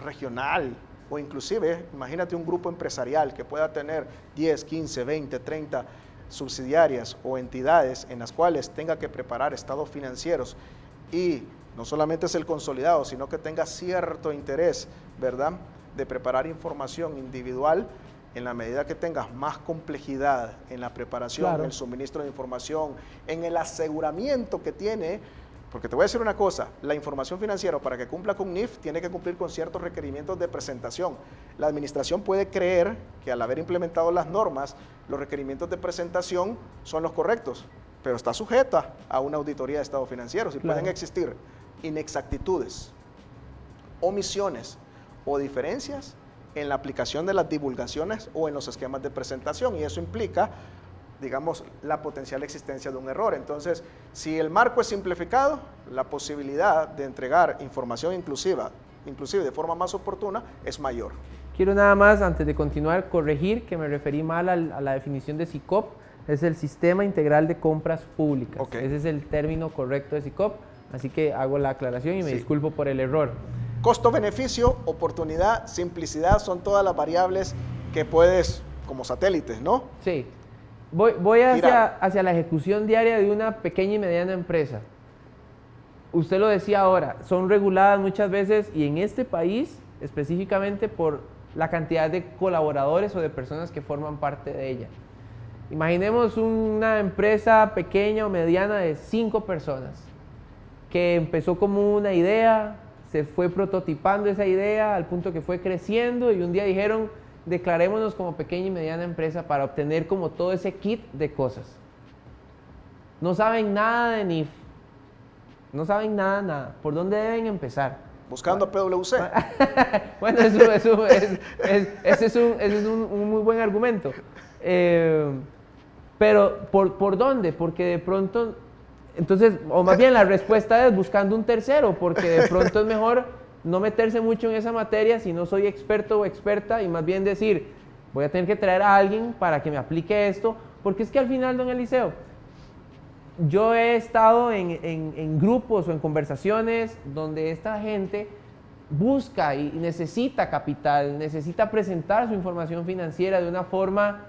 regional o inclusive, imagínate un grupo empresarial que pueda tener 10, 15, 20, 30 subsidiarias o entidades en las cuales tenga que preparar estados financieros y no solamente es el consolidado, sino que tenga cierto interés, ¿verdad?, de preparar información individual. En la medida que tengas más complejidad en la preparación, en el suministro de información, en el aseguramiento que tiene, porque te voy a decir una cosa, la información financiera para que cumpla con NIF tiene que cumplir con ciertos requerimientos de presentación. La administración puede creer que al haber implementado las normas, los requerimientos de presentación son los correctos, pero está sujeta a una auditoría de estados financieros y pueden existir inexactitudes, omisiones o diferencias en la aplicación de las divulgaciones o en los esquemas de presentación, y eso implica, digamos, la potencial existencia de un error. Entonces, si el marco es simplificado, la posibilidad de entregar información inclusive de forma más oportuna, es mayor. Quiero nada más, antes de continuar, corregir que me referí mal a la definición de SICOP, es el Sistema Integral de Compras Públicas. Ese es el término correcto de SICOP, así que hago la aclaración y me disculpo por el error. Costo-beneficio, oportunidad, simplicidad, son todas las variables que puedes, como satélites, ¿no? Sí. Voy hacia la ejecución diaria de una pequeña y mediana empresa. Usted lo decía ahora, son reguladas muchas veces y en este país específicamente por la cantidad de colaboradores o de personas que forman parte de ella. Imaginemos una empresa pequeña o mediana de 5 personas que empezó como una idea, se fue prototipando esa idea al punto que fue creciendo y un día dijeron, declarémonos como pequeña y mediana empresa para obtener como todo ese kit de cosas. No saben nada de NIF, no saben nada. ¿Por dónde deben empezar? Buscando PwC. Bueno, ese es un muy buen argumento. Pero, ¿por dónde? Porque de pronto, entonces, o más bien la respuesta es buscando un tercero, porque de pronto es mejor no meterse mucho en esa materia si no soy experto o experta y más bien decir, voy a tener que traer a alguien para que me aplique esto, porque es que al final, don Eliseo, yo he estado en grupos o en conversaciones donde esta gente busca y necesita capital, necesita presentar su información financiera de una forma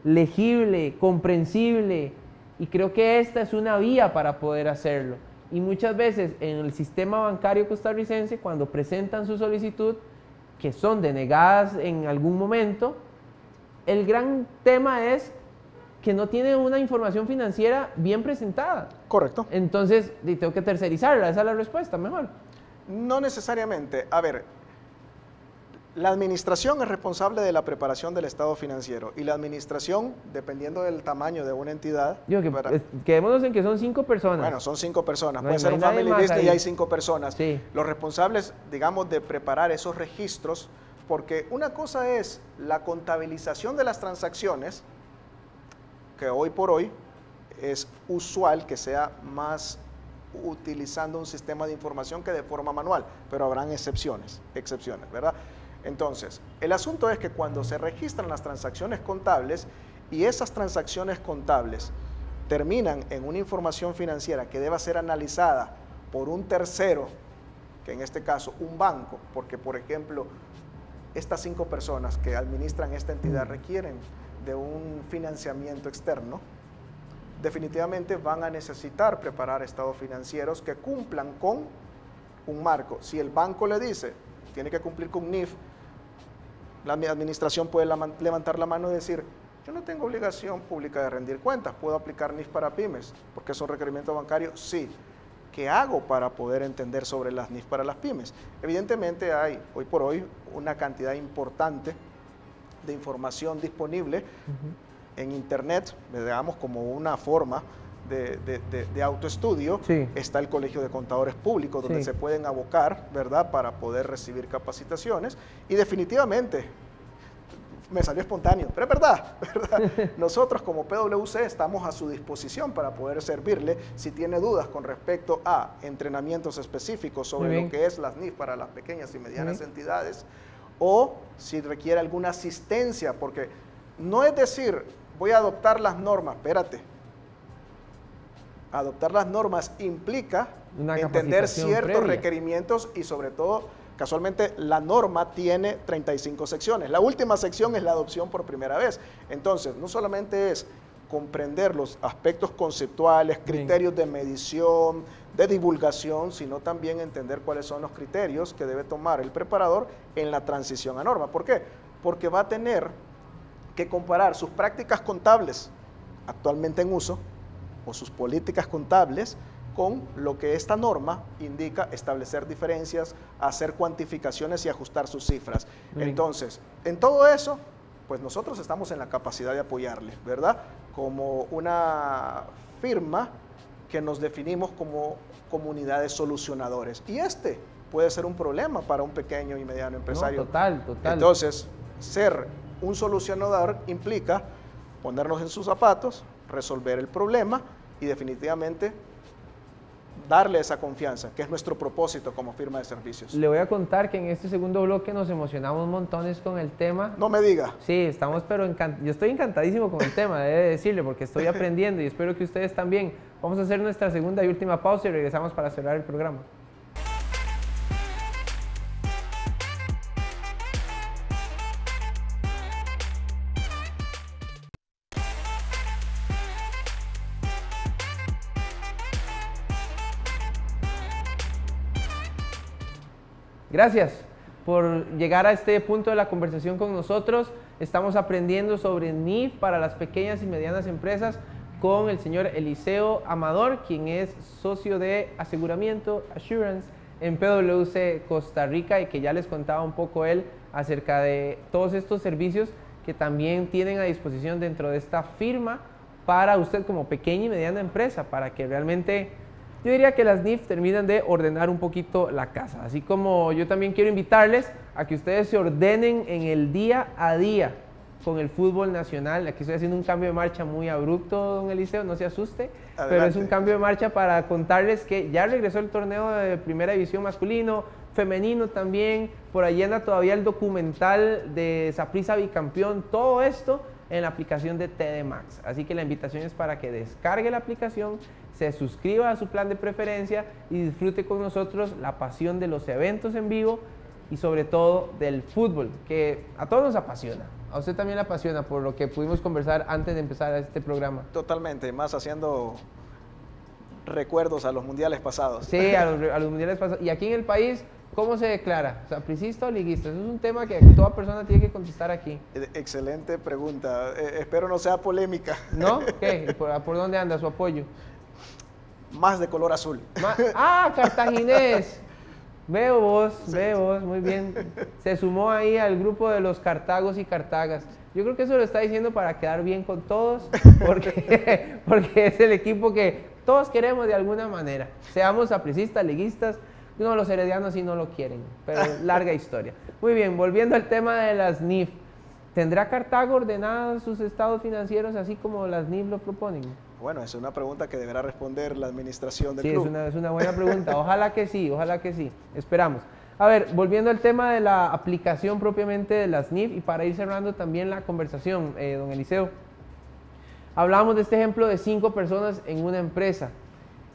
legible, comprensible, y creo que esta es una vía para poder hacerlo. Y muchas veces en el sistema bancario costarricense, cuando presentan su solicitud, que son denegadas en algún momento, el gran tema es que no tiene una información financiera bien presentada. Correcto. Entonces, tengo que tercerizarla, esa es la respuesta, mejor. No necesariamente. A ver, la administración es responsable de la preparación del estado financiero y la administración, dependiendo del tamaño de una entidad... Quedémonos en que son 5 personas. Bueno, son 5 personas. No puede ser un family business y hay 5 personas. Sí. Los responsables, digamos, de preparar esos registros, porque una cosa es la contabilización de las transacciones, que hoy por hoy es usual que sea más utilizando un sistema de información que de forma manual, pero habrán excepciones, ¿verdad? Entonces, el asunto es que cuando se registran las transacciones contables y esas transacciones contables terminan en una información financiera que deba ser analizada por un tercero, que en este caso un banco, porque por ejemplo, estas 5 personas que administran esta entidad requieren de un financiamiento externo, definitivamente van a necesitar preparar estados financieros que cumplan con un marco. Si el banco le dice, tiene que cumplir con NIF, la administración puede levantar la mano y decir, yo no tengo obligación pública de rendir cuentas, puedo aplicar NIF para pymes, porque es un requerimiento bancario, sí. ¿Qué hago para poder entender sobre las NIF para las pymes? Evidentemente hay, hoy por hoy, una cantidad importante de información disponible en internet, digamos, como una forma de autoestudio. Sí. Está el Colegio de Contadores Públicos, donde se pueden abocar, ¿verdad?, para poder recibir capacitaciones. Y definitivamente, me salió espontáneo, pero es verdad, ¿verdad? Nosotros como PwC estamos a su disposición para poder servirle si tiene dudas con respecto a entrenamientos específicos sobre lo que es las NIF para las pequeñas y medianas entidades, o si requiere alguna asistencia, porque no es decir, voy a adoptar las normas, espérate. Adoptar las normas implica entender ciertos requerimientos y sobre todo, casualmente, la norma tiene 35 secciones. La última sección es la adopción por primera vez. Entonces, no solamente es comprender los aspectos conceptuales, criterios de medición, de divulgación, sino también entender cuáles son los criterios que debe tomar el preparador en la transición a norma. ¿Por qué? Porque va a tener que comparar sus prácticas contables actualmente en uso o sus políticas contables con lo que esta norma indica, establecer diferencias, hacer cuantificaciones y ajustar sus cifras. Entonces, en todo eso, pues nosotros estamos en la capacidad de apoyarle, ¿verdad? Como una firma que nos definimos como comunidades solucionadores. Y este puede ser un problema para un pequeño y mediano empresario. No, total. Entonces, ser un solucionador implica ponernos en sus zapatos, resolver el problema y definitivamente darle esa confianza, que es nuestro propósito como firma de servicios. Le voy a contar que en este segundo bloque nos emocionamos montones con el tema. No me diga. Sí, estamos, pero yo estoy encantadísimo con el tema, debe decirle, porque estoy aprendiendo y espero que ustedes también. Vamos a hacer nuestra segunda y última pausa y regresamos para cerrar el programa. Gracias por llegar a este punto de la conversación con nosotros. Estamos aprendiendo sobre NIF para las pequeñas y medianas empresas con el señor Eliseo Amador, quien es socio de aseguramiento, Assurance, en PwC Costa Rica, y que ya les contaba un poco él acerca de todos estos servicios que también tienen a disposición dentro de esta firma para usted como pequeña y mediana empresa, para que realmente, yo diría que las NIF terminan de ordenar un poquito la casa. Así como yo también quiero invitarles a que ustedes se ordenen en el día a día con el fútbol nacional. Aquí estoy haciendo un cambio de marcha muy abrupto, don Eliseo, no se asuste. Adelante. Pero es un cambio de marcha para contarles que ya regresó el torneo de primera división masculino, femenino también. Por ahí anda todavía el documental de Saprissa bicampeón, todo esto en la aplicación de TD Max. Así que la invitación es para que descargue la aplicación, se suscriba a su plan de preferencia y disfrute con nosotros la pasión de los eventos en vivo y sobre todo del fútbol, que a todos nos apasiona. A usted también le apasiona, por lo que pudimos conversar antes de empezar este programa. Totalmente, más haciendo recuerdos a los mundiales pasados. Sí, a los mundiales pasados. Y aquí en el país, ¿cómo se declara? ¿Sapricista o liguista? Eso es un tema que toda persona tiene que contestar aquí. Excelente pregunta. Espero no sea polémica. ¿No? ¿Qué? ¿Por dónde anda su apoyo? Más de color azul. ¡Ah, cartaginés! Veo vos, muy bien. Se sumó ahí al grupo de los cartagos y cartagas. Yo creo que eso lo está diciendo para quedar bien con todos, porque es el equipo que todos queremos de alguna manera. Seamos sapricistas, liguistas, no, los heredianos sí no lo quieren, pero larga historia. Muy bien, volviendo al tema de las NIF. ¿Tendrá Cartago ordenados sus estados financieros así como las NIF lo proponen? Bueno, es una pregunta que deberá responder la administración del club. Sí, es una buena pregunta. Ojalá que sí, esperamos. A ver, volviendo al tema de la aplicación propiamente de las NIF, y para ir cerrando también la conversación, don Eliseo, hablábamos de este ejemplo de 5 personas en una empresa.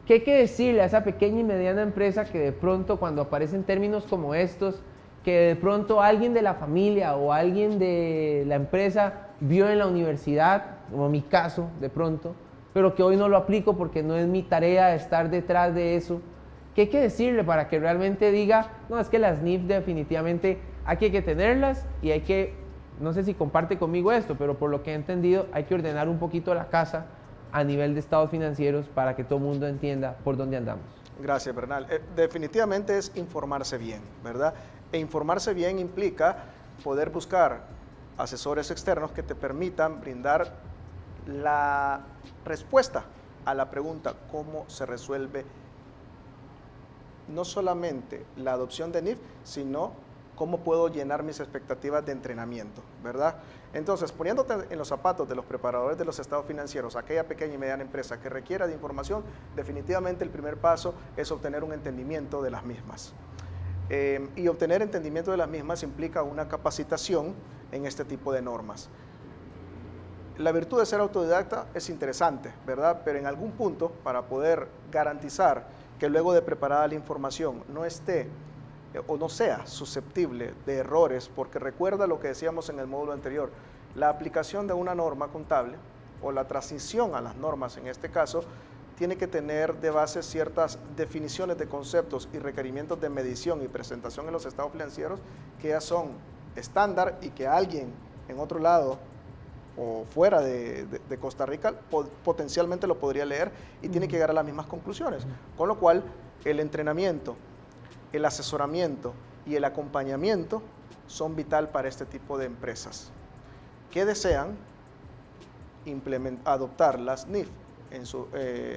¿Qué hay que decirle a esa pequeña y mediana empresa que de pronto, cuando aparecen términos como estos, que de pronto alguien de la familia o alguien de la empresa vio en la universidad, como mi caso de pronto, pero que hoy no lo aplico porque no es mi tarea estar detrás de eso? ¿Qué hay que decirle para que realmente diga, no, es que las NIF definitivamente hay que tenerlas y hay que, no sé si comparte conmigo esto, pero por lo que he entendido, hay que ordenar un poquito la casa a nivel de estados financieros para que todo el mundo entienda por dónde andamos? Gracias, Bernal. Definitivamente es informarse bien, ¿verdad? E informarse bien implica poder buscar asesores externos que te permitan brindar la respuesta a la pregunta cómo se resuelve no solamente la adopción de NIF, sino cómo puedo llenar mis expectativas de entrenamiento, ¿verdad? Entonces, poniéndote en los zapatos de los preparadores de los estados financieros, aquella pequeña y mediana empresa que requiera de información, definitivamente el primer paso es obtener un entendimiento de las mismas. Y obtener entendimiento de las mismas implica una capacitación en este tipo de normas. La virtud de ser autodidacta es interesante, ¿verdad? Pero en algún punto, para poder garantizar que luego de preparada la información no esté o no sea susceptible de errores, porque recuerda lo que decíamos en el módulo anterior, la aplicación de una norma contable o la transición a las normas en este caso, tiene que tener de base ciertas definiciones de conceptos y requerimientos de medición y presentación en los estados financieros que ya son estándar y que alguien en otro lado o fuera de Costa Rica potencialmente lo podría leer y tiene que llegar a las mismas conclusiones. Con lo cual, el entrenamiento, el asesoramiento y el acompañamiento son vital para este tipo de empresas que desean adoptar las NIF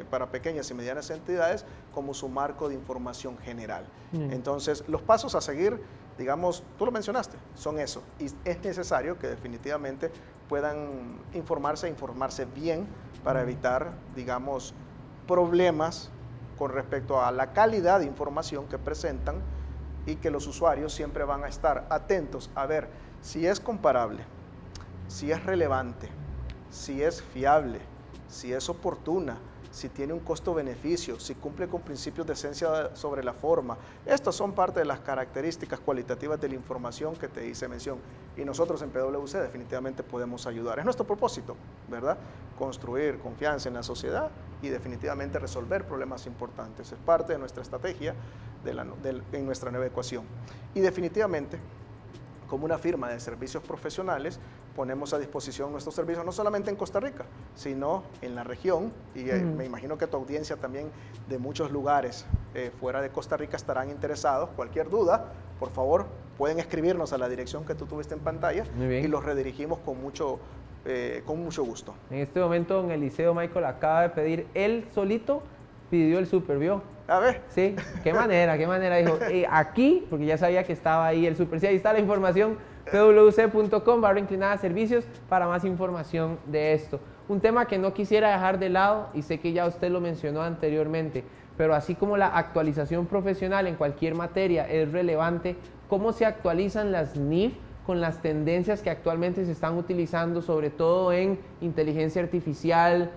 para pequeñas y medianas entidades como su marco de información general. Entonces, los pasos a seguir, digamos, tú lo mencionaste, son eso. Y es necesario que definitivamente puedan informarse bien para evitar, digamos, problemas con respecto a la calidad de información que presentan y que los usuarios siempre van a estar atentos a ver si es comparable, si es relevante, si es fiable, si es oportuna, si tiene un costo-beneficio, si cumple con principios de esencia sobre la forma. Estas son parte de las características cualitativas de la información que te hice mención. Y nosotros en PwC definitivamente podemos ayudar. Es nuestro propósito, ¿verdad? Construir confianza en la sociedad y definitivamente resolver problemas importantes. Es parte de nuestra estrategia en nuestra nueva ecuación. Y definitivamente, como una firma de servicios profesionales, ponemos a disposición nuestros servicios no solamente en Costa Rica, sino en la región, y me imagino que tu audiencia también de muchos lugares fuera de Costa Rica estarán interesados. Cualquier duda, por favor, pueden escribirnos a la dirección que tú tuviste en pantalla y los redirigimos con mucho gusto. En este momento, don Eliseo Michael acaba de pedir, él solito pidió el súper, ¿vio? A ver. Sí, qué manera, dijo, aquí, porque ya sabía que estaba ahí el súper. Sí, ahí está la información, pwc.com/servicios para más información de esto. Un tema que no quisiera dejar de lado, y sé que ya usted lo mencionó anteriormente, pero así como la actualización profesional en cualquier materia es relevante, ¿cómo se actualizan las NIF con las tendencias que actualmente se están utilizando, sobre todo en inteligencia artificial,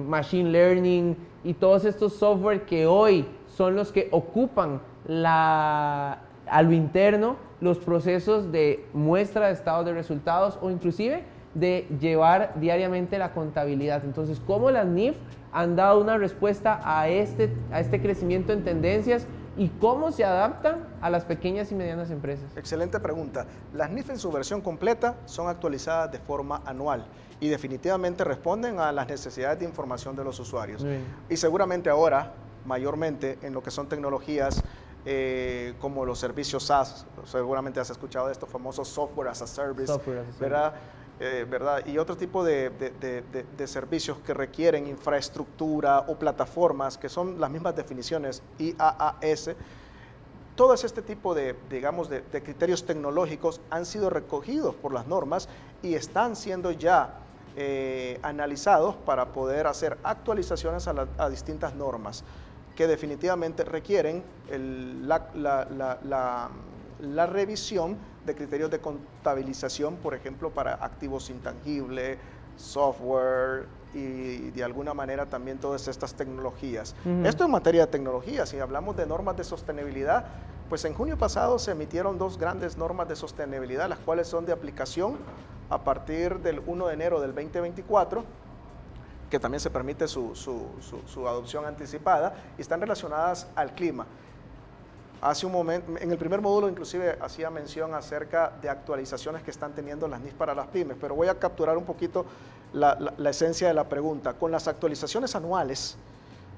machine learning y todos estos software que hoy son los que ocupan a lo interno los procesos de muestra de estados de resultados o inclusive de llevar diariamente la contabilidad? Entonces, ¿cómo las NIF han dado una respuesta a este crecimiento en tendencias y cómo se adaptan a las pequeñas y medianas empresas? Excelente pregunta. Las NIF en su versión completa son actualizadas de forma anual y definitivamente responden a las necesidades de información de los usuarios. Y seguramente ahora, mayormente en lo que son tecnologías como los servicios SaaS, seguramente has escuchado de estos famosos Software as a Service, ¿verdad? ¿Verdad? Y otro tipo de servicios que requieren infraestructura o plataformas, que son las mismas definiciones, IaaS. Todos este tipo digamos, de criterios tecnológicos han sido recogidos por las normas y están siendo ya analizados para poder hacer actualizaciones a distintas normas que definitivamente requieren la revisión de criterios de contabilización, por ejemplo, para activos intangibles, software y de alguna manera también todas estas tecnologías. Esto en materia de tecnología. Si hablamos de normas de sostenibilidad, pues en junio pasado se emitieron 2 grandes normas de sostenibilidad, las cuales son de aplicación a partir del 1 de enero del 2024, que también se permite su adopción anticipada, y están relacionadas al clima. Hace un momento, en el primer módulo inclusive hacía mención acerca de actualizaciones que están teniendo las NIF para las pymes, pero voy a capturar un poquito la esencia de la pregunta. Con las actualizaciones anuales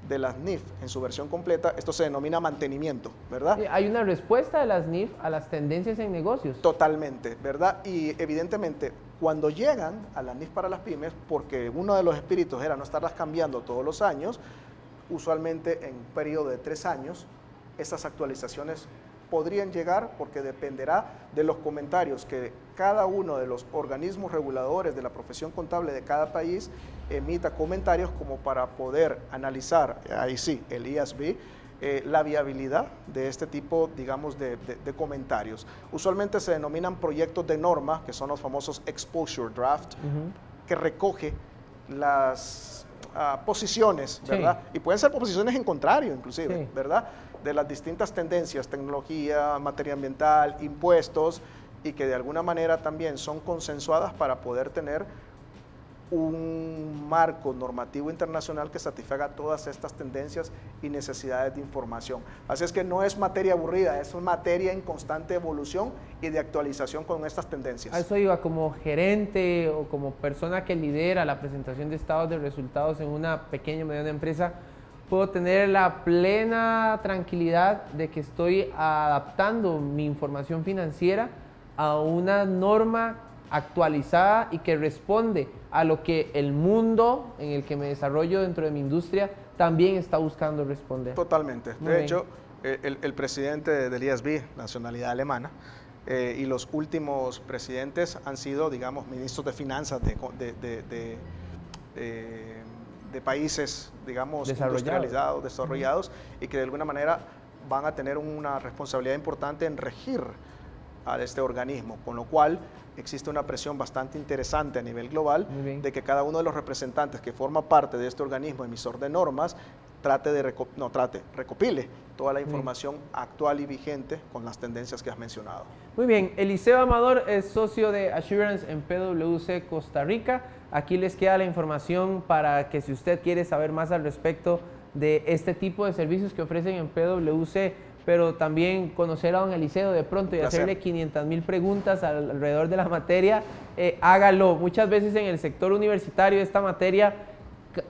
de las NIF en su versión completa, esto se denomina mantenimiento, ¿verdad? ¿Hay una respuesta de las NIF a las tendencias en negocios? Totalmente, ¿verdad? Y evidentemente, cuando llegan a las NIF para las pymes, porque uno de los espíritus era no estarlas cambiando todos los años, usualmente en un periodo de 3 años, esas actualizaciones podrían llegar, porque dependerá de los comentarios que cada uno de los organismos reguladores de la profesión contable de cada país emita comentarios como para poder analizar, ahí sí, el IASB, la viabilidad de este tipo, digamos, de comentarios. Usualmente se denominan proyectos de norma, que son los famosos exposure draft, que recoge las posiciones, ¿verdad? Sí. Y pueden ser posiciones en contrario, inclusive, sí, ¿verdad? De las distintas tendencias, tecnología, materia ambiental, impuestos, y que de alguna manera también son consensuadas para poder tener un marco normativo internacional que satisfaga todas estas tendencias y necesidades de información. Así es que no es materia aburrida, es una materia en constante evolución y de actualización con estas tendencias. A eso iba, como gerente o como persona que lidera la presentación de estados de resultados en una pequeña o mediana empresa, puedo tener la plena tranquilidad de que estoy adaptando mi información financiera a una norma actualizada y que responde a lo que el mundo en el que me desarrollo dentro de mi industria también está buscando responder. Totalmente. De hecho, el presidente del IASB, nacionalidad alemana, y los últimos presidentes han sido, digamos, ministros de finanzas de países, digamos, industrializados, desarrollados, y que de alguna manera van a tener una responsabilidad importante en regir a este organismo, con lo cual existe una presión bastante interesante a nivel global de que cada uno de los representantes que forma parte de este organismo emisor de normas recopile toda la información actual y vigente con las tendencias que has mencionado. Muy bien, Eliseo Amador es socio de Assurance en PwC Costa Rica. Aquí les queda la información para que si usted quiere saber más al respecto de este tipo de servicios que ofrecen en PwC, pero también conocer a don Eliseo de pronto y hacerle 500,000 preguntas alrededor de la materia, hágalo. Muchas veces en el sector universitario esta materia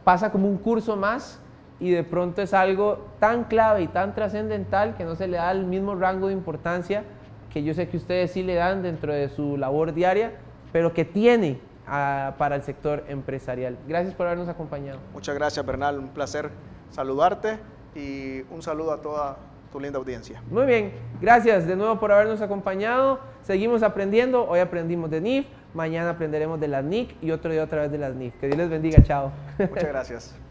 pasa como un curso más y de pronto es algo tan clave y tan trascendental que no se le da el mismo rango de importancia que yo sé que ustedes sí le dan dentro de su labor diaria, pero que tiene para el sector empresarial. Gracias por habernos acompañado. Muchas gracias, Bernal. Un placer saludarte y un saludo a toda tu linda audiencia. Muy bien, gracias de nuevo por habernos acompañado. Seguimos aprendiendo. Hoy aprendimos de NIF, mañana aprenderemos de las NIC y otro día otra vez de las NIF. Que Dios les bendiga. Chao. Muchas gracias.